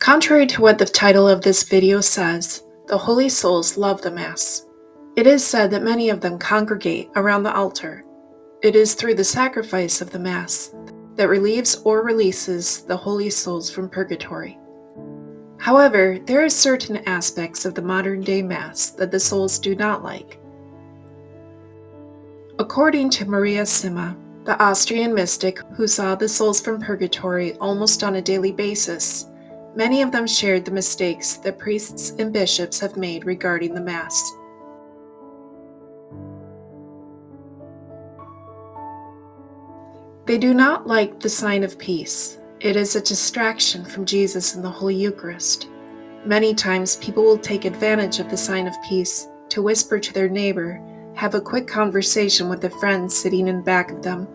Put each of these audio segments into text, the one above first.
Contrary to what the title of this video says, the holy souls love the Mass. It is said that many of them congregate around the altar. It is through the sacrifice of the Mass that relieves or releases the holy souls from purgatory. However, there are certain aspects of the modern-day Mass that the souls do not like. According to Maria Sima, the Austrian mystic who saw the souls from purgatory almost on a daily basis, many of them shared the mistakes that priests and bishops have made regarding the Mass. They do not like the sign of peace. It is a distraction from Jesus in the Holy Eucharist. Many times people will take advantage of the sign of peace to whisper to their neighbor, have a quick conversation with a friend sitting in back of them,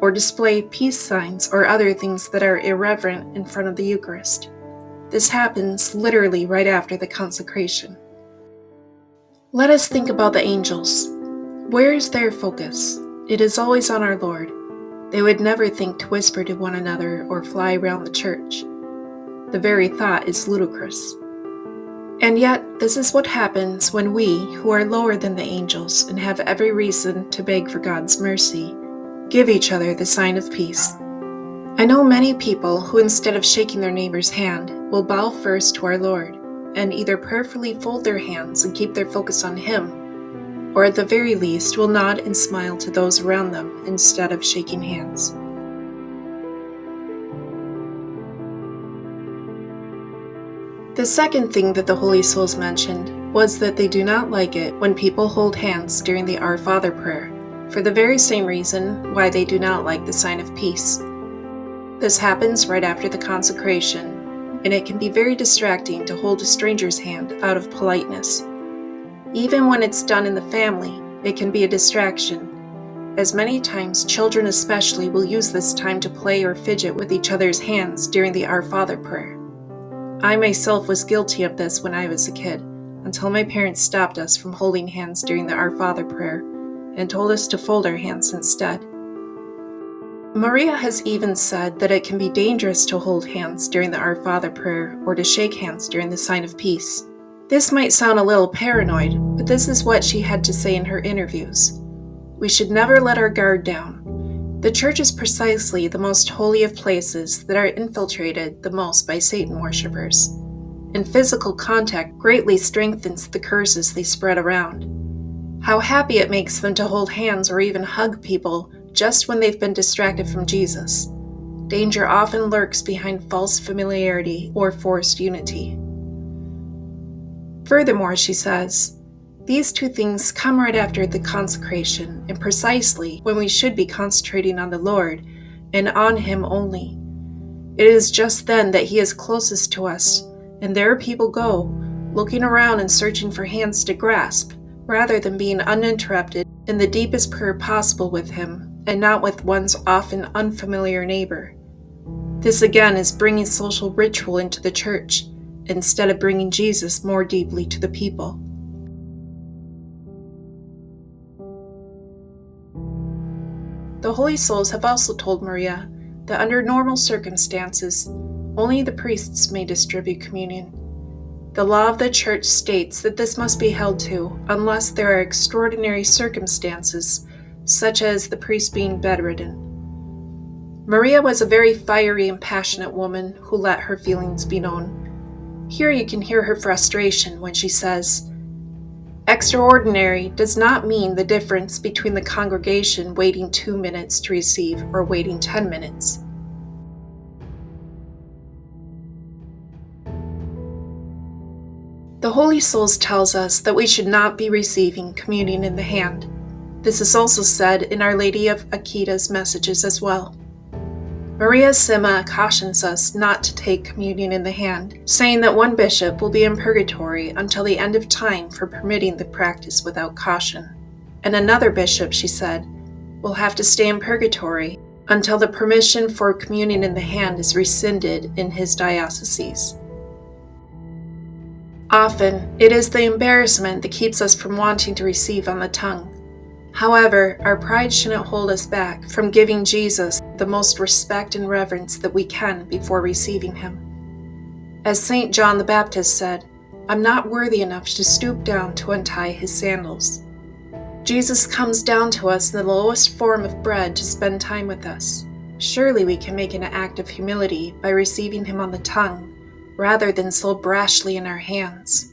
or display peace signs or other things that are irreverent in front of the Eucharist. This happens literally right after the consecration. Let us think about the angels. Where is their focus? It is always on our Lord. They would never think to whisper to one another or fly around the church. The very thought is ludicrous. And yet, this is what happens when we, who are lower than the angels and have every reason to beg for God's mercy, give each other the sign of peace. I know many people who, instead of shaking their neighbor's hand, will bow first to our Lord and either prayerfully fold their hands and keep their focus on Him, or at the very least will nod and smile to those around them instead of shaking hands. The second thing that the Holy Souls mentioned was that they do not like it when people hold hands during the Our Father prayer, for the very same reason why they do not like the sign of peace. This happens right after the consecration, and it can be very distracting to hold a stranger's hand out of politeness. Even when it's done in the family, it can be a distraction, as many times children especially will use this time to play or fidget with each other's hands during the Our Father prayer. I myself was guilty of this when I was a kid, until my parents stopped us from holding hands during the Our Father prayer and told us to fold our hands instead. Maria has even said that it can be dangerous to hold hands during the Our Father prayer or to shake hands during the sign of peace. This might sound a little paranoid, but this is what she had to say in her interviews. We should never let our guard down. The church is precisely the most holy of places that are infiltrated the most by Satan worshippers, and physical contact greatly strengthens the curses they spread around. How happy it makes them to hold hands or even hug people just when they've been distracted from Jesus. Danger often lurks behind false familiarity or forced unity. Furthermore, she says, these two things come right after the consecration and precisely when we should be concentrating on the Lord and on Him only. It is just then that He is closest to us, and there people go, looking around and searching for hands to grasp, rather than being uninterrupted in the deepest prayer possible with Him, and not with one's often unfamiliar neighbor. This again is bringing social ritual into the church, instead of bringing Jesus more deeply to the people. The Holy Souls have also told Maria that under normal circumstances, only the priests may distribute communion. The law of the Church states that this must be held to unless there are extraordinary circumstances, such as the priest being bedridden. Maria was a very fiery and passionate woman who let her feelings be known. Here you can hear her frustration when she says, "Extraordinary does not mean the difference between the congregation waiting 2 minutes to receive or waiting 10 minutes. The Holy Souls tells us that we should not be receiving communion in the hand. This is also said in Our Lady of Akita's messages as well. Maria Sima cautions us not to take communion in the hand, saying that one bishop will be in purgatory until the end of time for permitting the practice without caution, and another bishop, she said, will have to stay in purgatory until the permission for communion in the hand is rescinded in his diocese. Often, it is the embarrassment that keeps us from wanting to receive on the tongue. However, our pride shouldn't hold us back from giving Jesus the most respect and reverence that we can before receiving Him. As St. John the Baptist said, "I'm not worthy enough to stoop down to untie his sandals." Jesus comes down to us in the lowest form of bread to spend time with us. Surely we can make an act of humility by receiving him on the tongue, rather than so brashly in our hands.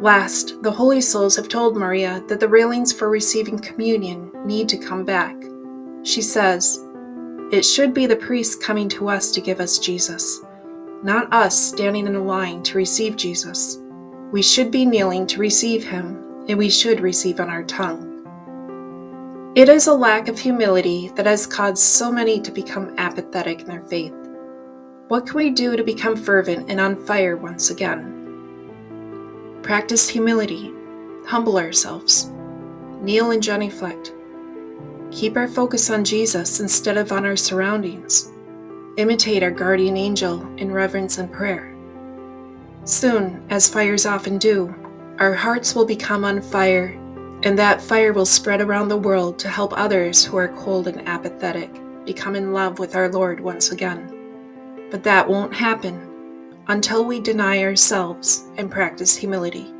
Last, the Holy Souls have told Maria that the railings for receiving communion need to come back. She says, "It should be the priest coming to us to give us Jesus, not us standing in a line to receive Jesus. We should be kneeling to receive him, and we should receive on our tongue." It is a lack of humility that has caused so many to become apathetic in their faith. What can we do to become fervent and on fire once again? Practice humility, humble ourselves, kneel and genuflect, keep our focus on Jesus instead of on our surroundings, imitate our guardian angel in reverence and prayer. Soon, as fires often do, our hearts will become on fire, and that fire will spread around the world to help others who are cold and apathetic become in love with our Lord once again. But that won't happen until we deny ourselves and practice humility.